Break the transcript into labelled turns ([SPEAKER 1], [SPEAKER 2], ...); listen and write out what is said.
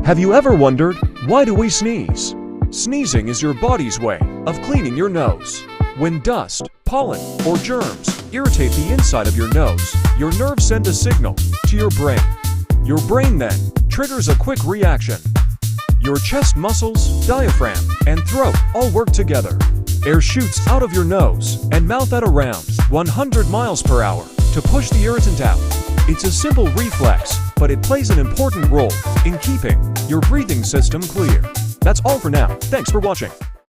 [SPEAKER 1] Have you ever wondered, why do we sneeze? Sneezing is your body's way of cleaning your nose. When dust, pollen, or germs irritate the inside of your nose, your nerves send a signal to your brain. Your brain then triggers a quick reaction. Your chest muscles, diaphragm, and throat all work together. Air shoots out of your nose and mouth at around 100 miles per hour to push the irritant out. It's a simple reflex, but it plays an important role in keeping your breathing system clear. That's all for now. Thanks for watching.